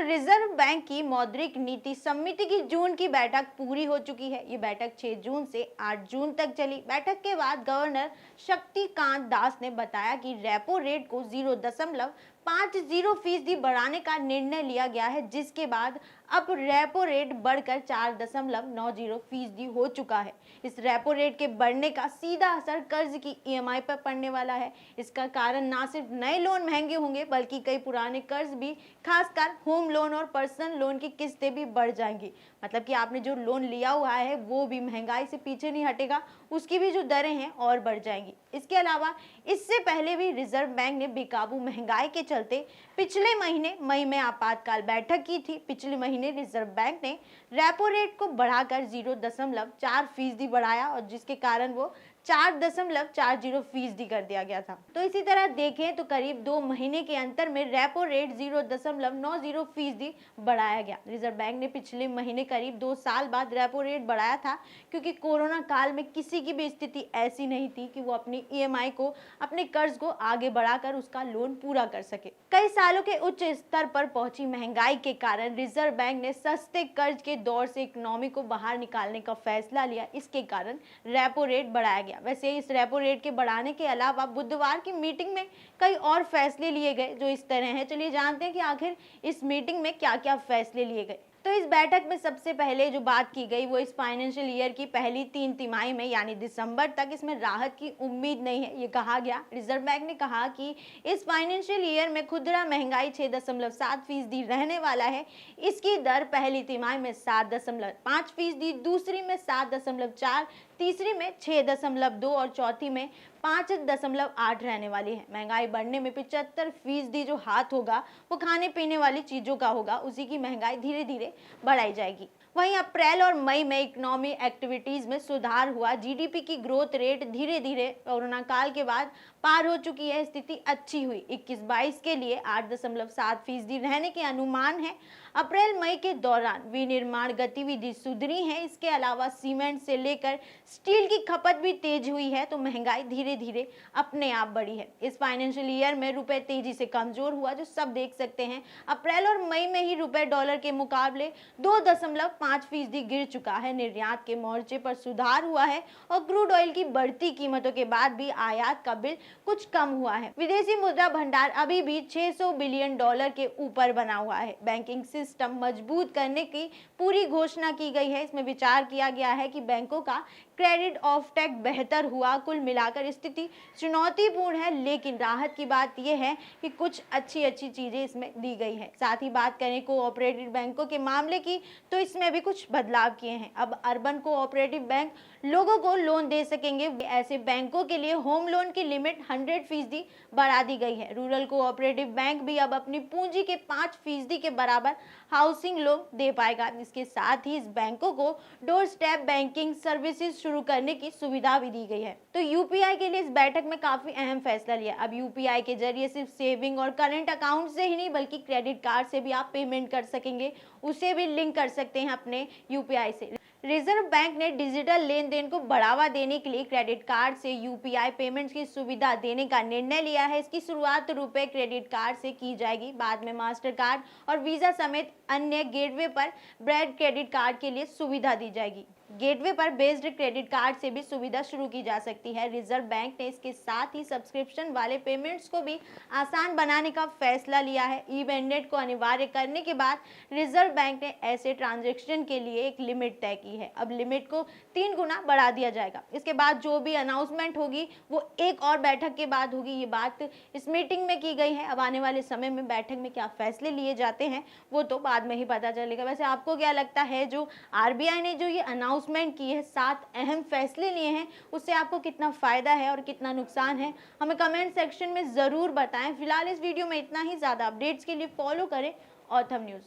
Reserve bank की मौद्रिक नीति समिति की जून की बैठक पूरी हो चुकी है। ये बैठक 6 जून से 8 जून तक चली। बैठक के बाद गवर्नर शक्तिकांत दास ने बताया कि रेपो रेट को 0.50% बढ़ाने का निर्णय लिया गया है, जिसके बाद अब रेपो रेट बढ़कर 4.90% हो चुका है। इस रेपो रेट के बढ़ने का सीधा असर कर्ज की ईएमआई पर पड़ने वाला है। इसका कारण ना सिर्फ नए लोन महंगे होंगे, बल्कि कई पुराने कर्ज भी, खासकर होम लोन और पर्सनल लोन की किस्तें भी बढ़ जाएंगी। मतलब कि आपने जो लोन लिया हुआ है वो भी महंगाई से पीछे नहीं हटेगा, उसकी भी जो दरें हैं और बढ़ जाएंगी। इसके अलावा इससे पहले भी रिजर्व बैंक ने बेकाबू महंगाई के चलते पिछले महीने मई में आपातकाल बैठक की थी। पिछले महीने रिजर्व बैंक ने रेपो रेट को बढ़ाकर 0.4% बढ़ाया, और जिसके कारण वो 4.40% कर दिया गया था। तो इसी तरह देखें तो करीब 2 महीने के अंतर में रेपो रेट 0.90% बढ़ाया गया। रिजर्व बैंक ने पिछले महीने करीब 2 साल बाद रेपो रेट बढ़ाया था, क्योंकि कोरोना काल में किसी की भी स्थिति ऐसी नहीं थी कि वो अपनी ईएमआई को, अपने कर्ज को आगे बढ़ाकर उसका लोन पूरा कर सके। कई सालों के उच्च स्तर पर पहुंची महंगाई के कारण रिजर्व बैंक ने सस्ते कर्ज के दौर से इकोनॉमी को बाहर निकालने का फैसला लिया। इसके कारण रेपो रेट बढ़ाया गया। वैसे इस रेपो रेट के बढ़ाने के अलावा बुधवार की मीटिंग में कई और फैसले लिए गए जो इस तरह हैं। चलिए जानते हैं कि आखिर इस मीटिंग में क्या क्या फैसले लिए गए। तो इस बैठक में सबसे पहले जो बात की गई वो इस फाइनेंशियल ईयर की पहली 3 तिमाही में, यानी दिसंबर तक, इसमें राहत की उम्मीद नहीं है, ये कहा गया। रिजर्व बैंक ने कहा कि इस फाइनेंशियल ईयर में खुदरा महंगाई 6.7% रहने वाला है। इसकी दर पहली तिमाही में 7.5%, दूसरी में 7.4%, तीसरी में 6.2% और चौथी में 5.8 रहने वाली है। महंगाई बढ़ने में 75% जो हाथ होगा वो खाने पीने वाली चीजों का होगा, उसी की महंगाई धीरे धीरे बढ़ाई जाएगी। वहीं अप्रैल और मई में इकोनॉमी एक्टिविटीज में सुधार हुआ। जीडीपी की ग्रोथ रेट धीरे धीरे कोरोना काल के बाद पार हो चुकी है। स्थिति अच्छी हुई। 21-22 के लिए 8.7% रहने के अनुमान है। अप्रैल मई के दौरान विनिर्माण गतिविधि सुधरी है। इसके अलावा सीमेंट से लेकर स्टील की खपत भी तेज हुई है, तो महंगाई धीरे धीरे अपने आप बढ़ी है। इस फाइनेंशियल ईयर में रुपए तेजी से कमजोर हुआ, जो सब देख सकते हैं। अप्रैल और मई में ही रुपए डॉलर के मुकाबले 2.5% गिर चुका है। निर्यात के मोर्चे पर सुधार हुआ है और क्रूड ऑयल की बढ़ती कीमतों के बाद भी आयात का बिल कुछ कम हुआ है। विदेशी मुद्रा भंडार अभी भी $600 बिलियन के ऊपर बना हुआ है। बैंकिंग सिस्टम मजबूत करने की पूरी घोषणा की गई है। इसमें विचार किया गया है कि बैंकों का क्रेडिट ऑफटेक बेहतर हुआ। कुल मिलाकर स्थिति चुनौतीपूर्ण है, लेकिन राहत की बात यह है कि कुछ अच्छी चीजें इसमें दी गई है। साथ ही बात करें कोऑपरेटिव बैंकों के मामले की, तो इसमें भी कुछ बदलाव किए हैं। अब अर्बन कोऑपरेटिव बैंक लोगों को लोन दे सकेंगे। ऐसे बैंकों के लिए होम लोन की लिमिट 100% बढ़ा दी गई है। रूरल कोऑपरेटिव बैंक भी अब अपनी पूंजी के 5% के बराबर हाउसिंग लोन दे पाएगा। इसके साथ ही इस बैंकों को डोर स्टेप बैंकिंग सर्विसेज शुरू करने की सुविधा भी दी गई है। तो यूपीआई के लिए इस बैठक में काफी अहम फैसला लिया। अब यूपीआई के जरिए सिर्फ सेविंग और करंट अकाउंट से ही नहीं, बल्कि क्रेडिट कार्ड से भी आप पेमेंट कर सकेंगे, उसे भी लिंक कर सकते हैं अपने यूपीआई से। रिजर्व बैंक ने डिजिटल लेन देन को बढ़ावा देने के लिए क्रेडिट कार्ड से यूपीआई पेमेंट्स की सुविधा देने का निर्णय लिया है। इसकी शुरुआत रुपए क्रेडिट कार्ड से की जाएगी। बाद में मास्टर कार्ड और वीजा समेत अन्य गेटवे पर ब्रेड क्रेडिट कार्ड के लिए सुविधा दी जाएगी। गेटवे पर बेस्ड क्रेडिट कार्ड से भी सुविधा शुरू की जा सकती है। रिजर्व बैंक ने इसके साथ ही सब्सक्रिप्शन वाले पेमेंट्स को भी आसान बनाने का फैसला लिया है। ई मैंडेट को अनिवार्य करने के बाद रिजर्व बैंक ने ऐसे ट्रांजैक्शन के लिए एक लिमिट तय की है। अब लिमिट को 3 गुना बढ़ा दिया जाएगा। इसके बाद जो भी अनाउंसमेंट होगी वो एक और बैठक के बाद होगी। ये बात इस मीटिंग में की गई है। अब आने वाले समय में बैठक में क्या फैसले लिए जाते हैं वो तो बाद में ही पता चलेगा। वैसे आपको क्या लगता है, जो आरबीआई ने जो ये अनाउंसमेंट की है, 7 अहम फैसले लिए हैं, उससे आपको कितना फायदा है और कितना नुकसान है, हमें कमेंट सेक्शन में जरूर बताएं। फिलहाल इस वीडियो में इतना ही। ज्यादा अपडेट्स के लिए फॉलो करें ऑथम न्यूज।